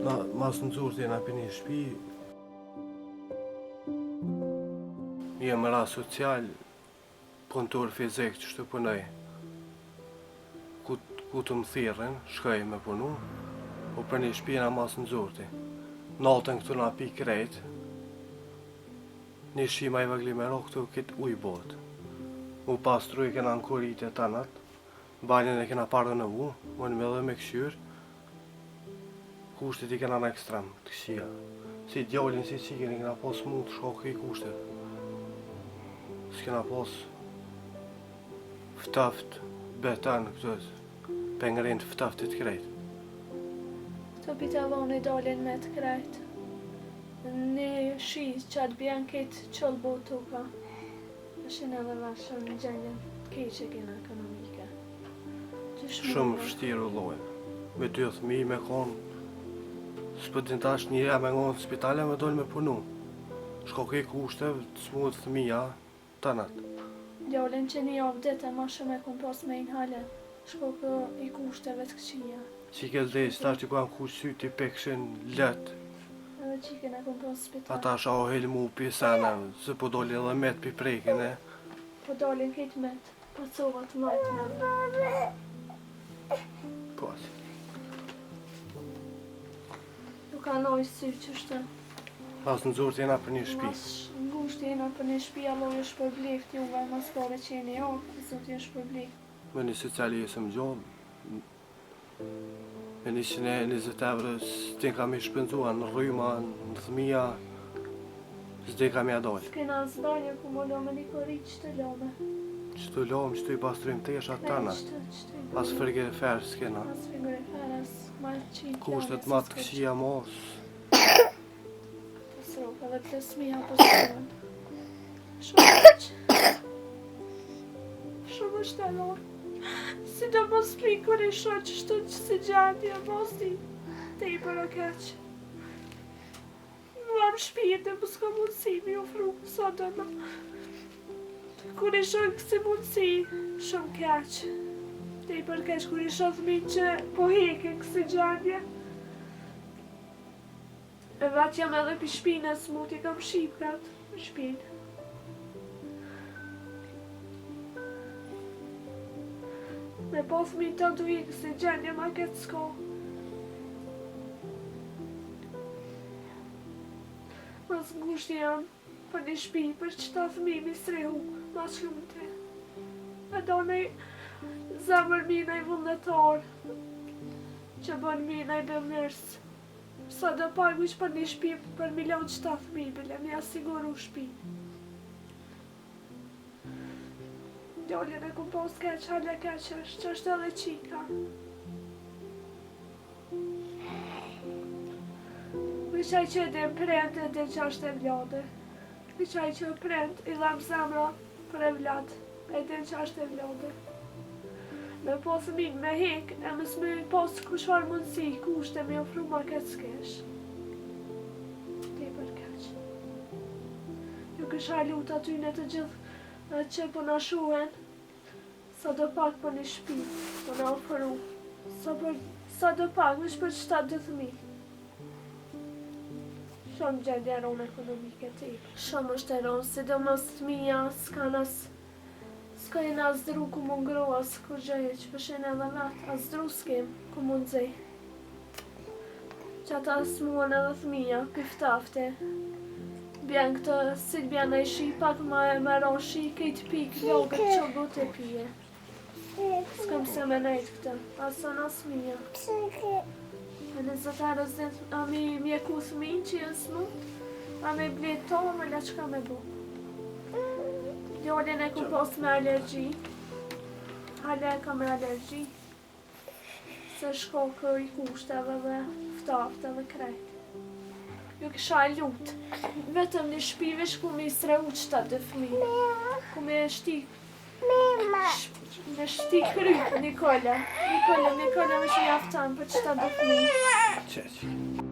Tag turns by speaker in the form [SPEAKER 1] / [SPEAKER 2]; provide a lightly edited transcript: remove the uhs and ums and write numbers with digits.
[SPEAKER 1] Mas në zurë të jena për një shpi. Jem rast social, punëtor fizik që shtë punoj. Ku të më thirën, shkoj me punu, po për një shpi jena mas në zurë të. Natën këtu na pi krejt, një shima i vëgli me ro këtu këtë uj botë. U pastru i kena në kurit e tanat, banjën e kena parë në vu, unë me dhe me këshyrë, kushtet i kena në ekstrem të këshia. Si djallin, si qikin, i kena pos mund të shkok i kushtet. S'kena pos ftaft, betan, këtës, pengërin të ftaftit krejt.
[SPEAKER 2] Të pitavon i dalin me të krejt. Në shi që atë bjen këtë qëllë botu ka. Është edhe vashën në gjendjen keqe kena ekonomike.
[SPEAKER 1] Shumë vështirë u lojnë. Me 2 fëmijë me konë, s'po din tash njëra me ngonë në spitale me dojnë me punu. Shko ke kushtev, të smut fëmija, tanat.
[SPEAKER 2] Djallin që një javë dite ma shumë e kom pas me i hale. Shko ke i kushteve të këqia.
[SPEAKER 1] Qike dhejës, tash që kanë kush syti pekshin letë.
[SPEAKER 2] Edhe qiken e kom pas spitale.
[SPEAKER 1] Ata shë ahel mu pisana, se po doli edhe met pi prejken e.
[SPEAKER 2] Po dalin këtë met, po covat majt me.
[SPEAKER 1] Po asë.
[SPEAKER 2] Nuk ka nojë sy që shtë.
[SPEAKER 1] Mas në zurë t'jena për një shpi.
[SPEAKER 2] Mas në gusht jena për një shpi, alloj është për bleft juve, mas kare që jeni jo, zot është për bleft.
[SPEAKER 1] Me një socialisëm gjohë, me 120 euro s'tin kam i shpenzua në rryma, në thëmija, s'di kam i adolë.
[SPEAKER 2] S'kena zbarje ku më do me një korit që të lome.
[SPEAKER 1] Që të lomë, që të i pastrujmë të esha tana. Pas frigorifer s'kena.
[SPEAKER 2] Pas frigorifer, as marë qitë.
[SPEAKER 1] Kushtet ma të këshia mos.
[SPEAKER 2] Pas roka dhe plesmija pas rrën. Shumë që. Shumë është e lorë. Si do mos pi kur i shoh që shtu që si gjandja mos di. Te i për o keqë. Më shpijet e më s'ka mundësi mi ofru sa do në. Kur i shoh kësi mundësi, shumë keqë. Te i për keqë kur i shoh thmin që po heke kësi gjandje. E vat jam edhe pi shpinës, mu t'i kam shqipkat në shpinë. Me po thmin të du ikë se gjendje ma këtë s'ko. Mas ngusht jam për një shpi për që ta thmi mi srehu ma shumë të. E do nej zemër mi nej vullnetar që bën mi nej dëmërs. Sa do pagu që për një shpi për milion që ta thmi bile mi asiguru shpi. Djallin e kum pos keq, hale keq është, që është edhe qika. Vishaj që edhe prend edhe që është e vlade. Vishaj që prend i dham zemra për e vlad, edhe që është e vlade. Me po thëmin me hek, e mës me pos kushfar mundësi, kushte me ofru ma këtë s'kesh. Te për keq. Ju kësha lut aty në të gjithë që po na shuhen, sa do pak për një shpi, po na ofru, sa do pak, nësh për 7-10.000. Shumë gjendje e ronë ekonomike ti. Shumë është e ronë, si do mos thmija, s'ka jena zdru ku më ngro, as kur gjëje që përshen edhe vetë, as zdru s'kem ku më nëzej. Që ata s'muan edhe thmija, piftafte. Bjen këtë, si t'bjen e shi, pak ma e mero shi, këtë pik, jogët që bote pije. S'kam se me nejtë këtë, asan as mija. Me në zëtarës dhe, a mi mjeku thmin që jenë smut, a mi blet to, me le qka me bu. Djallin e ku pos me alergji, hale e ka me alergji, se shko kë i kushteve dhe ftafte dhe krejt. Ju kisha lut, vetëm një shpivesh ku me i srehu qëta dhe fmi, ku me shti krypë Nikola me që jaftan për qëta dhe fmi.